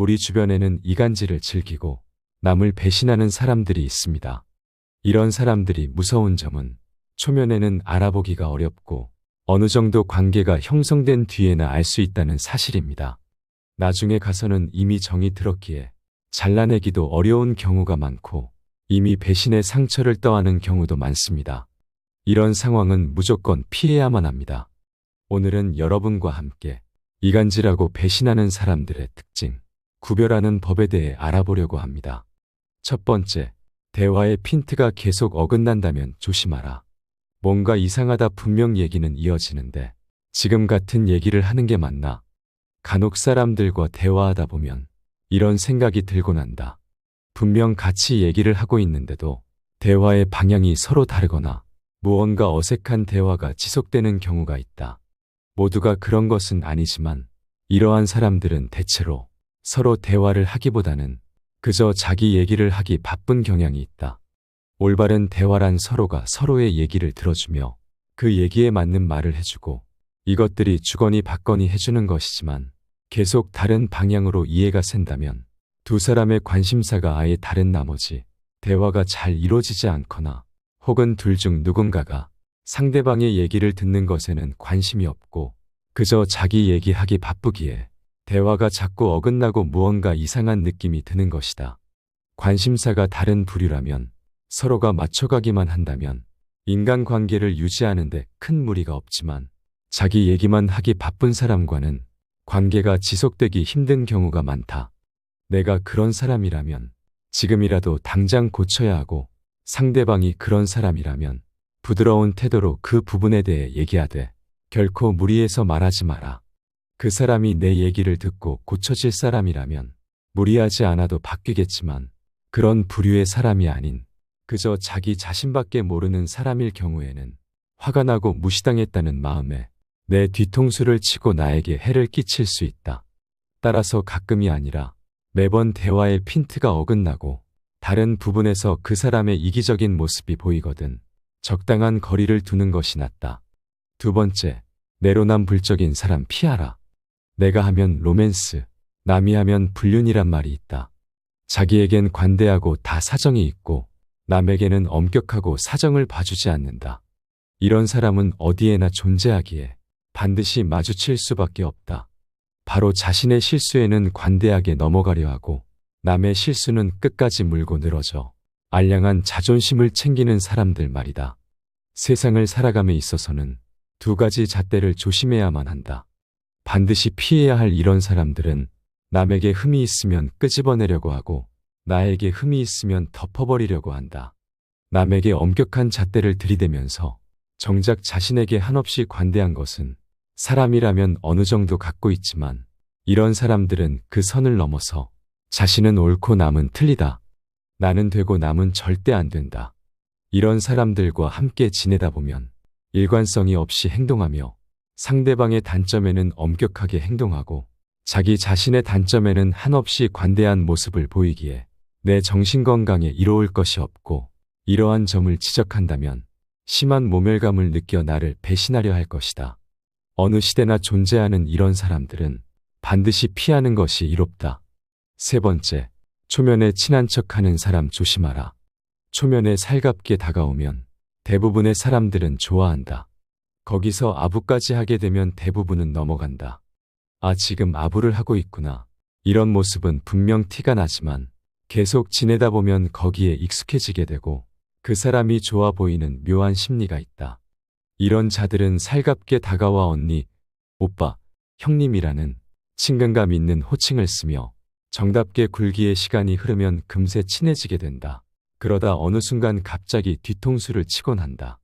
우리 주변에는 이간질을 즐기고 남을 배신하는 사람들이 있습니다. 이런 사람들이 무서운 점은 초면에는 알아보기가 어렵고 어느 정도 관계가 형성된 뒤에나 알 수 있다는 사실입니다. 나중에 가서는 이미 정이 들었기에 잘라내기도 어려운 경우가 많고 이미 배신의 상처를 떠안은 경우도 많습니다. 이런 상황은 무조건 피해야만 합니다. 오늘은 여러분과 함께 이간질하고 배신하는 사람들의 특징, 구별하는 법에 대해 알아보려고 합니다. 첫 번째, 대화의 핀트가 계속 어긋난다면 조심하라. 뭔가 이상하다 분명 얘기는 이어지는데 지금 같은 얘기를 하는 게 맞나? 간혹 사람들과 대화하다 보면 이런 생각이 들곤 한다. 분명 같이 얘기를 하고 있는데도 대화의 방향이 서로 다르거나 무언가 어색한 대화가 지속되는 경우가 있다. 모두가 그런 것은 아니지만 이러한 사람들은 대체로 서로 대화를 하기보다는 그저 자기 얘기를 하기 바쁜 경향이 있다. 올바른 대화란 서로가 서로의 얘기를 들어주며 그 얘기에 맞는 말을 해주고 이것들이 주거니 받거니 해주는 것이지만 계속 다른 방향으로 이해가 샌다면 두 사람의 관심사가 아예 다른 나머지 대화가 잘 이루어지지 않거나 혹은 둘 중 누군가가 상대방의 얘기를 듣는 것에는 관심이 없고 그저 자기 얘기하기 바쁘기에 대화가 자꾸 어긋나고 무언가 이상한 느낌이 드는 것이다. 관심사가 다른 부류라면 서로가 맞춰가기만 한다면 인간관계를 유지하는데 큰 무리가 없지만 자기 얘기만 하기 바쁜 사람과는 관계가 지속되기 힘든 경우가 많다. 내가 그런 사람이라면 지금이라도 당장 고쳐야 하고 상대방이 그런 사람이라면 부드러운 태도로 그 부분에 대해 얘기하되 결코 무리해서 말하지 마라. 그 사람이 내 얘기를 듣고 고쳐질 사람이라면 무리하지 않아도 바뀌겠지만 그런 부류의 사람이 아닌 그저 자기 자신밖에 모르는 사람일 경우에는 화가 나고 무시당했다는 마음에 내 뒤통수를 치고 나에게 해를 끼칠 수 있다. 따라서 가끔이 아니라 매번 대화의 핀트가 어긋나고 다른 부분에서 그 사람의 이기적인 모습이 보이거든 적당한 거리를 두는 것이 낫다. 두 번째, 내로남불적인 사람 피하라. 내가 하면 로맨스, 남이 하면 불륜이란 말이 있다. 자기에겐 관대하고 다 사정이 있고 남에게는 엄격하고 사정을 봐주지 않는다. 이런 사람은 어디에나 존재하기에 반드시 마주칠 수밖에 없다. 바로 자신의 실수에는 관대하게 넘어가려 하고 남의 실수는 끝까지 물고 늘어져 알량한 자존심을 챙기는 사람들 말이다. 세상을 살아감에 있어서는 두 가지 잣대를 조심해야만 한다. 반드시 피해야 할 이런 사람들은 남에게 흠이 있으면 끄집어내려고 하고 나에게 흠이 있으면 덮어버리려고 한다. 남에게 엄격한 잣대를 들이대면서 정작 자신에게 한없이 관대한 것은 사람이라면 어느 정도 갖고 있지만 이런 사람들은 그 선을 넘어서 자신은 옳고 남은 틀리다. 나는 되고 남은 절대 안 된다. 이런 사람들과 함께 지내다 보면 일관성이 없이 행동하며 상대방의 단점에는 엄격하게 행동하고 자기 자신의 단점에는 한없이 관대한 모습을 보이기에 내 정신건강에 이로울 것이 없고 이러한 점을 지적한다면 심한 모멸감을 느껴 나를 배신하려 할 것이다. 어느 시대나 존재하는 이런 사람들은 반드시 피하는 것이 이롭다. 세 번째, 초면에 친한 척하는 사람 조심하라. 초면에 살갑게 다가오면 대부분의 사람들은 좋아한다. 거기서 아부까지 하게 되면 대부분은 넘어간다. 아, 지금 아부를 하고 있구나. 이런 모습은 분명 티가 나지만 계속 지내다 보면 거기에 익숙해지게 되고 그 사람이 좋아 보이는 묘한 심리가 있다. 이런 자들은 살갑게 다가와 언니, 오빠, 형님이라는 친근감 있는 호칭을 쓰며 정답게 굴기에 시간이 흐르면 금세 친해지게 된다. 그러다 어느 순간 갑자기 뒤통수를 치곤 한다.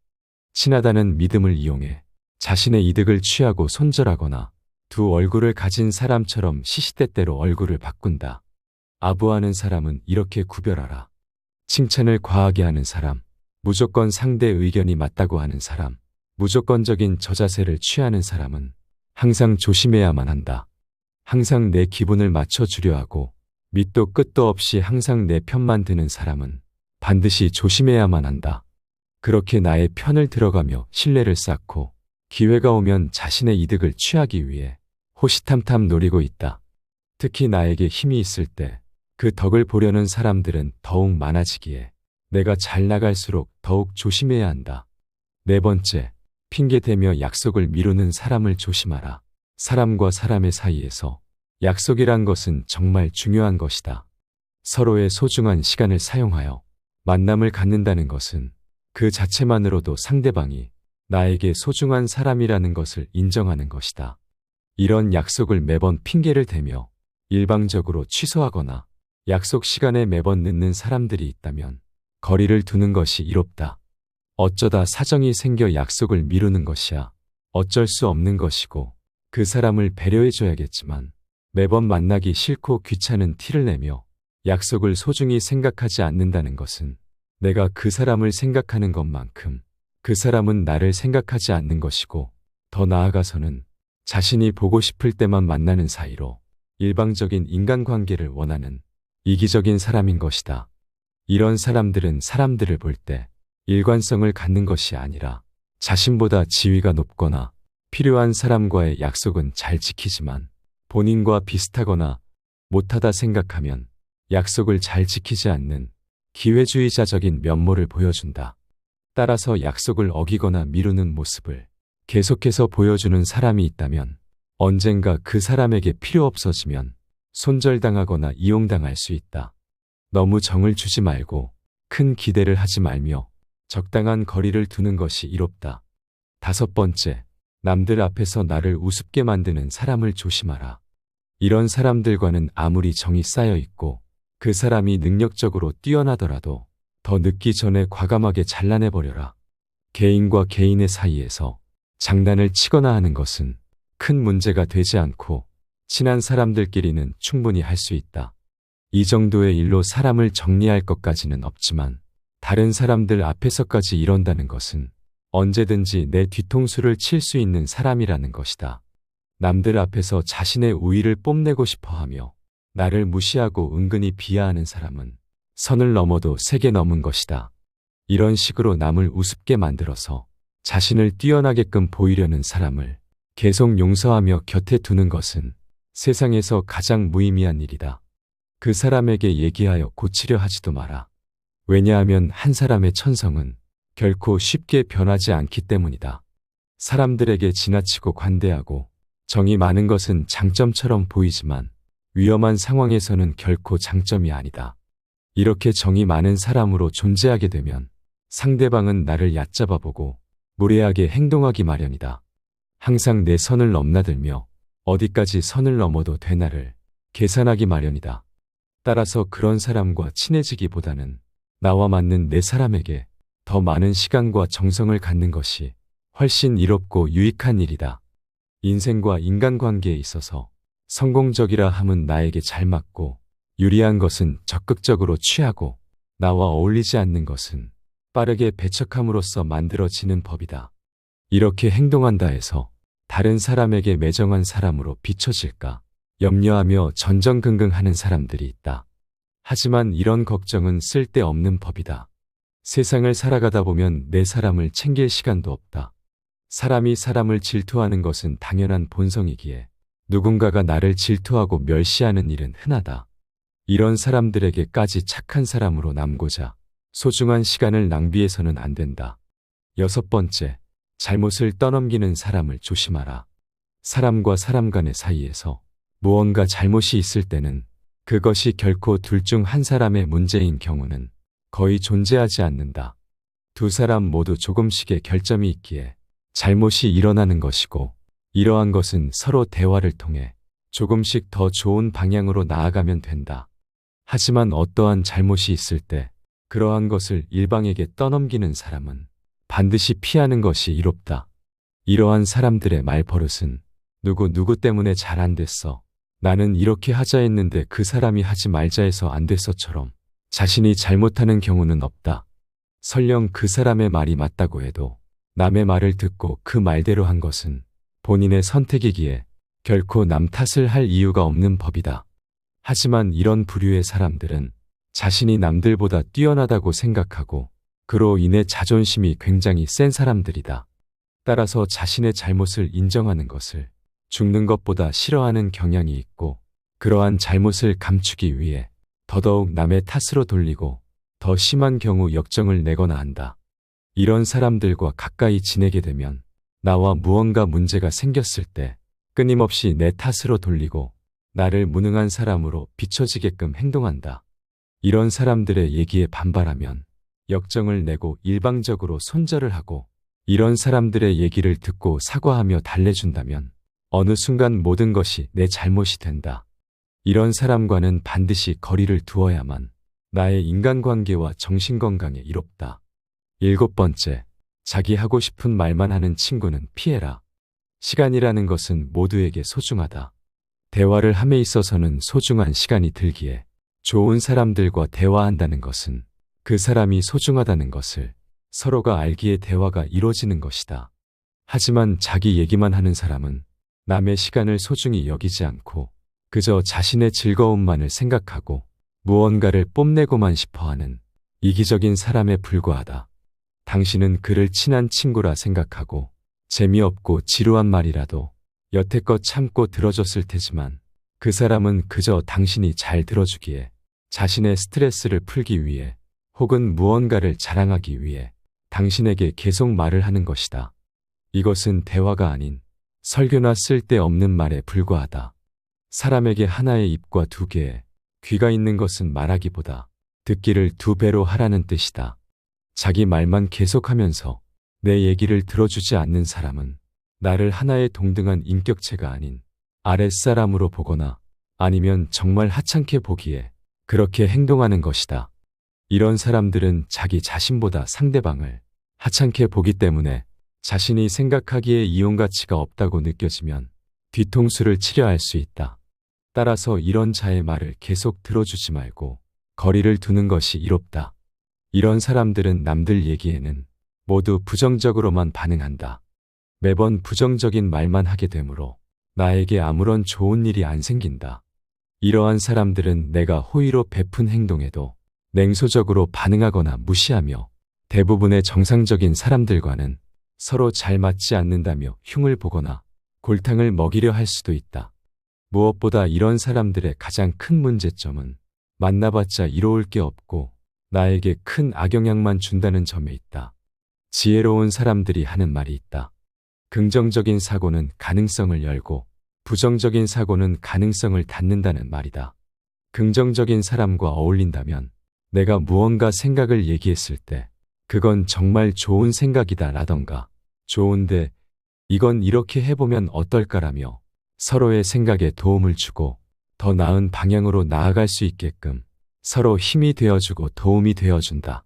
친하다는 믿음을 이용해 자신의 이득을 취하고 손절하거나 두 얼굴을 가진 사람처럼 시시때때로 얼굴을 바꾼다. 아부하는 사람은 이렇게 구별하라. 칭찬을 과하게 하는 사람, 무조건 상대 의견이 맞다고 하는 사람, 무조건적인 저자세를 취하는 사람은 항상 조심해야만 한다. 항상 내 기분을 맞춰주려 하고 밑도 끝도 없이 항상 내 편만 드는 사람은 반드시 조심해야만 한다. 그렇게 나의 편을 들어가며 신뢰를 쌓고 기회가 오면 자신의 이득을 취하기 위해 호시탐탐 노리고 있다. 특히 나에게 힘이 있을 때 그 덕을 보려는 사람들은 더욱 많아지기에 내가 잘 나갈수록 더욱 조심해야 한다. 네 번째, 핑계대며 약속을 미루는 사람을 조심하라. 사람과 사람의 사이에서 약속이란 것은 정말 중요한 것이다. 서로의 소중한 시간을 사용하여 만남을 갖는다는 것은 그 자체만으로도 상대방이 나에게 소중한 사람이라는 것을 인정하는 것이다. 이런 약속을 매번 핑계를 대며 일방적으로 취소하거나 약속 시간에 매번 늦는 사람들이 있다면 거리를 두는 것이 이롭다. 어쩌다 사정이 생겨 약속을 미루는 것이야 어쩔 수 없는 것이고 그 사람을 배려해줘야겠지만 매번 만나기 싫고 귀찮은 티를 내며 약속을 소중히 생각하지 않는다는 것은 내가 그 사람을 생각하는 것만큼 그 사람은 나를 생각하지 않는 것이고 더 나아가서는 자신이 보고 싶을 때만 만나는 사이로 일방적인 인간관계를 원하는 이기적인 사람인 것이다. 이런 사람들은 사람들을 볼 때 일관성을 갖는 것이 아니라 자신보다 지위가 높거나 필요한 사람과의 약속은 잘 지키지만 본인과 비슷하거나 못하다 생각하면 약속을 잘 지키지 않는 기회주의자적인 면모를 보여준다. 따라서 약속을 어기거나 미루는 모습을 계속해서 보여주는 사람이 있다면 언젠가 그 사람에게 필요 없어지면 손절당하거나 이용당할 수 있다. 너무 정을 주지 말고 큰 기대를 하지 말며 적당한 거리를 두는 것이 이롭다. 다섯 번째, 남들 앞에서 나를 우습게 만드는 사람을 조심하라. 이런 사람들과는 아무리 정이 쌓여 있고 그 사람이 능력적으로 뛰어나더라도 더 늦기 전에 과감하게 잘라내버려라. 개인과 개인의 사이에서 장난을 치거나 하는 것은 큰 문제가 되지 않고 친한 사람들끼리는 충분히 할 수 있다. 이 정도의 일로 사람을 정리할 것까지는 없지만 다른 사람들 앞에서까지 이런다는 것은 언제든지 내 뒤통수를 칠 수 있는 사람이라는 것이다. 남들 앞에서 자신의 우위를 뽐내고 싶어하며 나를 무시하고 은근히 비하하는 사람은 선을 넘어도 세게 넘은 것이다. 이런 식으로 남을 우습게 만들어서 자신을 뛰어나게끔 보이려는 사람을 계속 용서하며 곁에 두는 것은 세상에서 가장 무의미한 일이다. 그 사람에게 얘기하여 고치려 하지도 마라. 왜냐하면 한 사람의 천성은 결코 쉽게 변하지 않기 때문이다. 사람들에게 지나치고 관대하고 정이 많은 것은 장점처럼 보이지만 위험한 상황에서는 결코 장점이 아니다. 이렇게 정이 많은 사람으로 존재하게 되면 상대방은 나를 얕잡아보고 무례하게 행동하기 마련이다. 항상 내 선을 넘나들며 어디까지 선을 넘어도 되나를 계산하기 마련이다. 따라서 그런 사람과 친해지기보다는 나와 맞는 내 사람에게 더 많은 시간과 정성을 갖는 것이 훨씬 이롭고 유익한 일이다. 인생과 인간관계에 있어서 성공적이라 함은 나에게 잘 맞고 유리한 것은 적극적으로 취하고 나와 어울리지 않는 것은 빠르게 배척함으로써 만들어지는 법이다. 이렇게 행동한다 해서 다른 사람에게 매정한 사람으로 비춰질까 염려하며 전전긍긍하는 사람들이 있다. 하지만 이런 걱정은 쓸데없는 법이다. 세상을 살아가다 보면 내 사람을 챙길 시간도 없다. 사람이 사람을 질투하는 것은 당연한 본성이기에 누군가가 나를 질투하고 멸시하는 일은 흔하다. 이런 사람들에게까지 착한 사람으로 남고자 소중한 시간을 낭비해서는 안 된다. 여섯 번째, 잘못을 떠넘기는 사람을 조심하라. 사람과 사람 간의 사이에서 무언가 잘못이 있을 때는 그것이 결코 둘 중 한 사람의 문제인 경우는 거의 존재하지 않는다. 두 사람 모두 조금씩의 결점이 있기에 잘못이 일어나는 것이고 이러한 것은 서로 대화를 통해 조금씩 더 좋은 방향으로 나아가면 된다. 하지만 어떠한 잘못이 있을 때 그러한 것을 일방에게 떠넘기는 사람은 반드시 피하는 것이 이롭다. 이러한 사람들의 말버릇은 누구 때문에 잘 안 됐어. 나는 이렇게 하자 했는데 그 사람이 하지 말자 해서 안 됐어처럼 자신이 잘못하는 경우는 없다. 설령 그 사람의 말이 맞다고 해도 남의 말을 듣고 그 말대로 한 것은 본인의 선택이기에 결코 남 탓을 할 이유가 없는 법이다. 하지만 이런 부류의 사람들은 자신이 남들보다 뛰어나다고 생각하고 그로 인해 자존심이 굉장히 센 사람들이다. 따라서 자신의 잘못을 인정하는 것을 죽는 것보다 싫어하는 경향이 있고 그러한 잘못을 감추기 위해 더더욱 남의 탓으로 돌리고 더 심한 경우 역정을 내거나 한다. 이런 사람들과 가까이 지내게 되면 나와 무언가 문제가 생겼을 때 끊임없이 내 탓으로 돌리고 나를 무능한 사람으로 비춰지게끔 행동한다. 이런 사람들의 얘기에 반발하면 역정을 내고 일방적으로 손절을 하고 이런 사람들의 얘기를 듣고 사과하며 달래준다면 어느 순간 모든 것이 내 잘못이 된다. 이런 사람과는 반드시 거리를 두어야만 나의 인간관계와 정신건강에 이롭다. 7번째, 자기 하고 싶은 말만 하는 친구는 피해라. 시간이라는 것은 모두에게 소중하다. 대화를 함에 있어서는 소중한 시간이 들기에 좋은 사람들과 대화한다는 것은 그 사람이 소중하다는 것을 서로가 알기에 대화가 이루어지는 것이다. 하지만 자기 얘기만 하는 사람은 남의 시간을 소중히 여기지 않고 그저 자신의 즐거움만을 생각하고 무언가를 뽐내고만 싶어하는 이기적인 사람에 불과하다. 당신은 그를 친한 친구라 생각하고 재미없고 지루한 말이라도 여태껏 참고 들어줬을 테지만 그 사람은 그저 당신이 잘 들어주기에 자신의 스트레스를 풀기 위해 혹은 무언가를 자랑하기 위해 당신에게 계속 말을 하는 것이다. 이것은 대화가 아닌 설교나 쓸데없는 말에 불과하다. 사람에게 하나의 입과 2개의 귀가 있는 것은 말하기보다 듣기를 2배로 하라는 뜻이다. 자기 말만 계속하면서 내 얘기를 들어주지 않는 사람은 나를 하나의 동등한 인격체가 아닌 아랫사람으로 보거나 아니면 정말 하찮게 보기에 그렇게 행동하는 것이다. 이런 사람들은 자기 자신보다 상대방을 하찮게 보기 때문에 자신이 생각하기에 이용 가치가 없다고 느껴지면 뒤통수를 치려 할 수 있다. 따라서 이런 자의 말을 계속 들어주지 말고 거리를 두는 것이 이롭다. 이런 사람들은 남들 얘기에는 모두 부정적으로만 반응한다. 매번 부정적인 말만 하게 되므로 나에게 아무런 좋은 일이 안 생긴다. 이러한 사람들은 내가 호의로 베푼 행동에도 냉소적으로 반응하거나 무시하며 대부분의 정상적인 사람들과는 서로 잘 맞지 않는다며 흉을 보거나 골탕을 먹이려 할 수도 있다. 무엇보다 이런 사람들의 가장 큰 문제점은 만나봤자 이로울 게 없고 나에게 큰 악영향만 준다는 점에 있다. 지혜로운 사람들이 하는 말이 있다. 긍정적인 사고는 가능성을 열고 부정적인 사고는 가능성을 닫는다는 말이다. 긍정적인 사람과 어울린다면 내가 무언가 생각을 얘기했을 때 그건 정말 좋은 생각이다 라던가 좋은데 이건 이렇게 해보면 어떨까라며 서로의 생각에 도움을 주고 더 나은 방향으로 나아갈 수 있게끔 서로 힘이 되어주고 도움이 되어준다.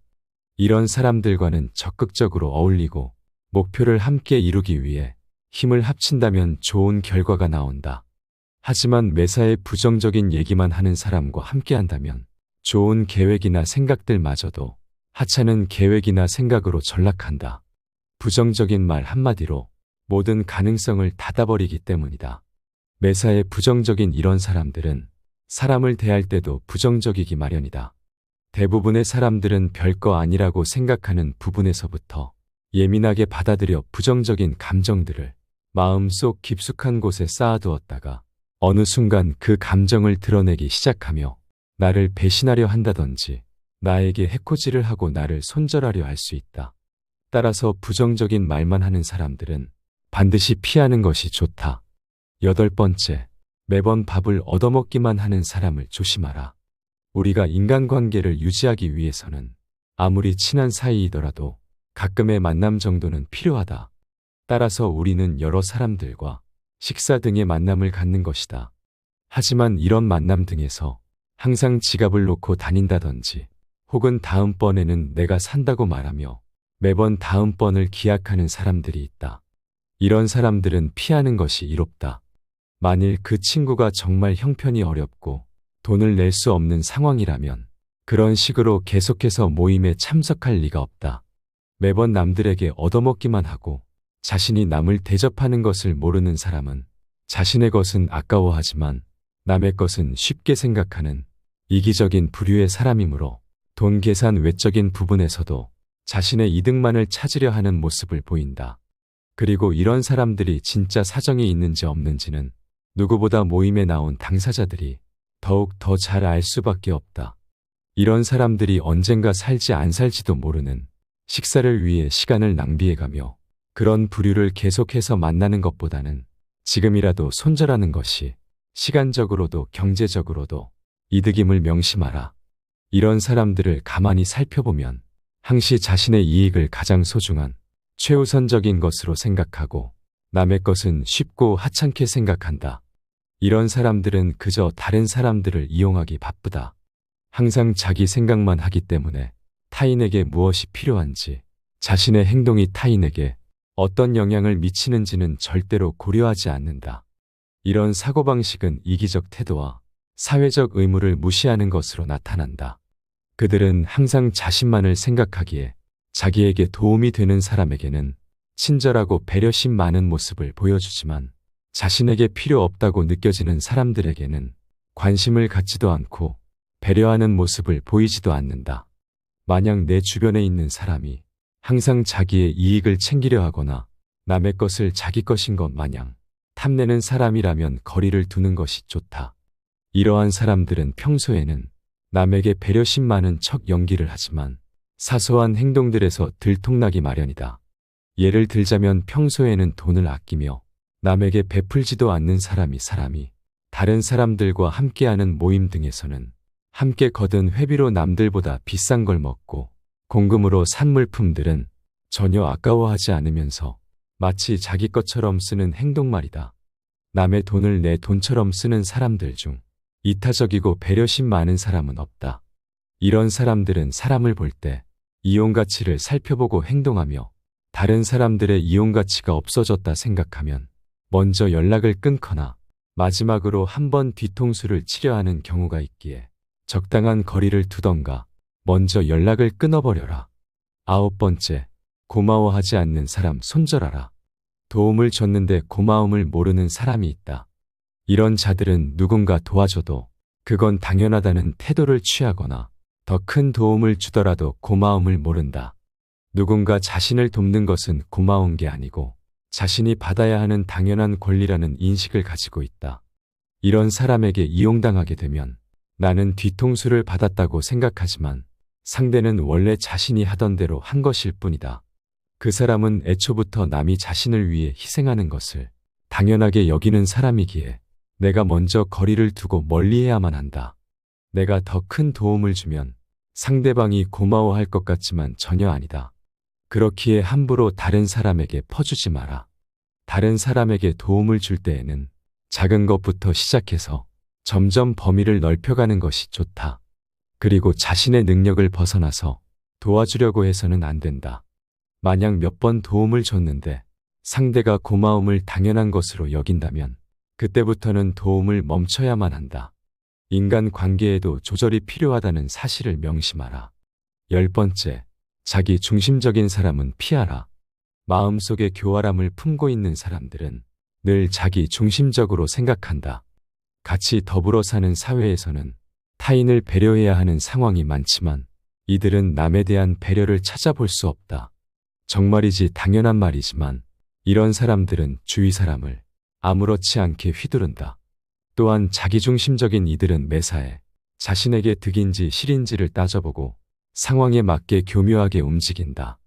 이런 사람들과는 적극적으로 어울리고 목표를 함께 이루기 위해 힘을 합친다면 좋은 결과가 나온다. 하지만 매사에 부정적인 얘기만 하는 사람과 함께한다면 좋은 계획이나 생각들마저도 하찮은 계획이나 생각으로 전락한다. 부정적인 말 한마디로 모든 가능성을 닫아버리기 때문이다. 매사에 부정적인 이런 사람들은 사람을 대할 때도 부정적이기 마련이다. 대부분의 사람들은 별거 아니라고 생각하는 부분에서부터 예민하게 받아들여 부정적인 감정들을 마음속 깊숙한 곳에 쌓아두었다가 어느 순간 그 감정을 드러내기 시작하며 나를 배신하려 한다든지 나에게 해코지를 하고 나를 손절하려 할 수 있다. 따라서 부정적인 말만 하는 사람들은 반드시 피하는 것이 좋다. 8번째, 매번 밥을 얻어먹기만 하는 사람을 조심하라. 우리가 인간관계를 유지하기 위해서는 아무리 친한 사이이더라도 가끔의 만남 정도는 필요하다. 따라서 우리는 여러 사람들과 식사 등의 만남을 갖는 것이다. 하지만 이런 만남 등에서 항상 지갑을 놓고 다닌다든지 혹은 다음번에는 내가 산다고 말하며 매번 다음번을 기약하는 사람들이 있다. 이런 사람들은 피하는 것이 이롭다. 만일 그 친구가 정말 형편이 어렵고 돈을 낼 수 없는 상황이라면 그런 식으로 계속해서 모임에 참석할 리가 없다. 매번 남들에게 얻어먹기만 하고 자신이 남을 대접하는 것을 모르는 사람은 자신의 것은 아까워하지만 남의 것은 쉽게 생각하는 이기적인 부류의 사람이므로 돈 계산 외적인 부분에서도 자신의 이득만을 찾으려 하는 모습을 보인다. 그리고 이런 사람들이 진짜 사정이 있는지 없는지는 누구보다 모임에 나온 당사자들이 더욱 더 잘 알 수밖에 없다. 이런 사람들이 언젠가 살지 안 살지도 모르는 식사를 위해 시간을 낭비해가며 그런 부류를 계속해서 만나는 것보다는 지금이라도 손절하는 것이 시간적으로도 경제적으로도 이득임을 명심하라. 이런 사람들을 가만히 살펴보면 항시 자신의 이익을 가장 소중한 최우선적인 것으로 생각하고 남의 것은 쉽고 하찮게 생각한다. 이런 사람들은 그저 다른 사람들을 이용하기 바쁘다. 항상 자기 생각만 하기 때문에 타인에게 무엇이 필요한지, 자신의 행동이 타인에게 어떤 영향을 미치는지는 절대로 고려하지 않는다. 이런 사고방식은 이기적 태도와 사회적 의무를 무시하는 것으로 나타난다. 그들은 항상 자신만을 생각하기에 자기에게 도움이 되는 사람에게는 친절하고 배려심 많은 모습을 보여주지만 자신에게 필요 없다고 느껴지는 사람들에게는 관심을 갖지도 않고 배려하는 모습을 보이지도 않는다. 만약 내 주변에 있는 사람이 항상 자기의 이익을 챙기려 하거나 남의 것을 자기 것인 것 마냥 탐내는 사람이라면 거리를 두는 것이 좋다. 이러한 사람들은 평소에는 남에게 배려심 많은 척 연기를 하지만 사소한 행동들에서 들통나기 마련이다. 예를 들자면 평소에는 돈을 아끼며 남에게 베풀지도 않는 사람이 다른 사람들과 함께하는 모임 등에서는 함께 거둔 회비로 남들보다 비싼 걸 먹고 공금으로 산 물품들은 전혀 아까워하지 않으면서 마치 자기 것처럼 쓰는 행동 말이다. 남의 돈을 내 돈처럼 쓰는 사람들 중 이타적이고 배려심 많은 사람은 없다. 이런 사람들은 사람을 볼 때 이용 가치를 살펴보고 행동하며 다른 사람들의 이용 가치가 없어졌다 생각하면 먼저 연락을 끊거나 마지막으로 한번 뒤통수를 치려 하는 경우가 있기에 적당한 거리를 두던가 먼저 연락을 끊어버려라. 9번째, 고마워하지 않는 사람 손절하라. 도움을 줬는데 고마움을 모르는 사람이 있다. 이런 자들은 누군가 도와줘도 그건 당연하다는 태도를 취하거나 더 큰 도움을 주더라도 고마움을 모른다. 누군가 자신을 돕는 것은 고마운 게 아니고 자신이 받아야 하는 당연한 권리라는 인식을 가지고 있다. 이런 사람에게 이용당하게 되면 나는 뒤통수를 받았다고 생각하지만 상대는 원래 자신이 하던 대로 한 것일 뿐이다. 그 사람은 애초부터 남이 자신을 위해 희생하는 것을 당연하게 여기는 사람이기에 내가 먼저 거리를 두고 멀리해야만 한다. 내가 더 큰 도움을 주면 상대방이 고마워할 것 같지만 전혀 아니다. 그렇기에 함부로 다른 사람에게 퍼주지 마라. 다른 사람에게 도움을 줄 때에는 작은 것부터 시작해서 점점 범위를 넓혀가는 것이 좋다. 그리고 자신의 능력을 벗어나서 도와주려고 해서는 안 된다. 만약 몇 번 도움을 줬는데 상대가 고마움을 당연한 것으로 여긴다면 그때부터는 도움을 멈춰야만 한다. 인간 관계에도 조절이 필요하다는 사실을 명심하라. 10번째, 자기 중심적인 사람은 피하라. 마음속에 교활함을 품고 있는 사람들은 늘 자기 중심적으로 생각한다. 같이 더불어 사는 사회에서는 타인을 배려해야 하는 상황이 많지만 이들은 남에 대한 배려를 찾아볼 수 없다. 정말이지 당연한 말이지만 이런 사람들은 주위 사람을 아무렇지 않게 휘두른다. 또한 자기중심적인 이들은 매사에 자신에게 득인지 실인지를 따져보고 상황에 맞게 교묘하게 움직인다.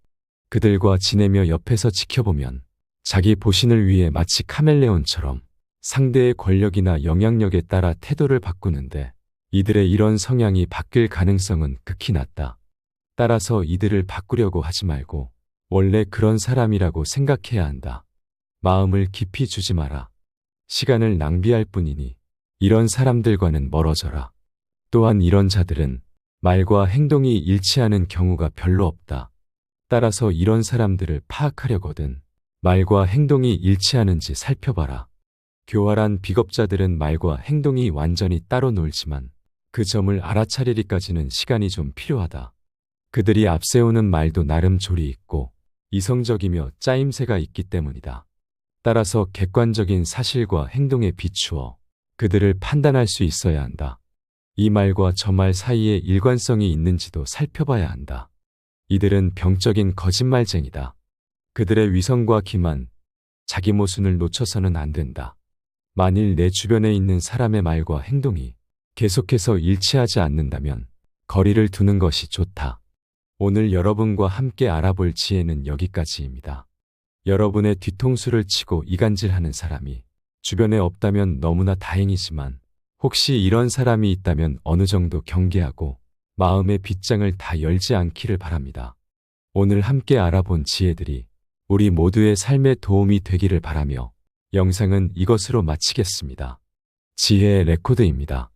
그들과 지내며 옆에서 지켜보면 자기 보신을 위해 마치 카멜레온처럼 상대의 권력이나 영향력에 따라 태도를 바꾸는데 이들의 이런 성향이 바뀔 가능성은 극히 낮다. 따라서 이들을 바꾸려고 하지 말고 원래 그런 사람이라고 생각해야 한다. 마음을 깊이 주지 마라. 시간을 낭비할 뿐이니 이런 사람들과는 멀어져라. 또한 이런 자들은 말과 행동이 일치하는 경우가 별로 없다. 따라서 이런 사람들을 파악하려거든 말과 행동이 일치하는지 살펴봐라. 교활한 비겁자들은 말과 행동이 완전히 따로 놀지만 그 점을 알아차리기까지는 시간이 좀 필요하다. 그들이 앞세우는 말도 나름 조리 있고 이성적이며 짜임새가 있기 때문이다. 따라서 객관적인 사실과 행동에 비추어 그들을 판단할 수 있어야 한다. 이 말과 저 말 사이에 일관성이 있는지도 살펴봐야 한다. 이들은 병적인 거짓말쟁이다. 그들의 위선과 기만, 자기 모순을 놓쳐서는 안 된다. 만일 내 주변에 있는 사람의 말과 행동이 계속해서 일치하지 않는다면 거리를 두는 것이 좋다. 오늘 여러분과 함께 알아볼 지혜는 여기까지입니다. 여러분의 뒤통수를 치고 이간질하는 사람이 주변에 없다면 너무나 다행이지만 혹시 이런 사람이 있다면 어느 정도 경계하고 마음의 빗장을 다 열지 않기를 바랍니다. 오늘 함께 알아본 지혜들이 우리 모두의 삶에 도움이 되기를 바라며 영상은 이것으로 마치겠습니다. 지혜의 레코드입니다.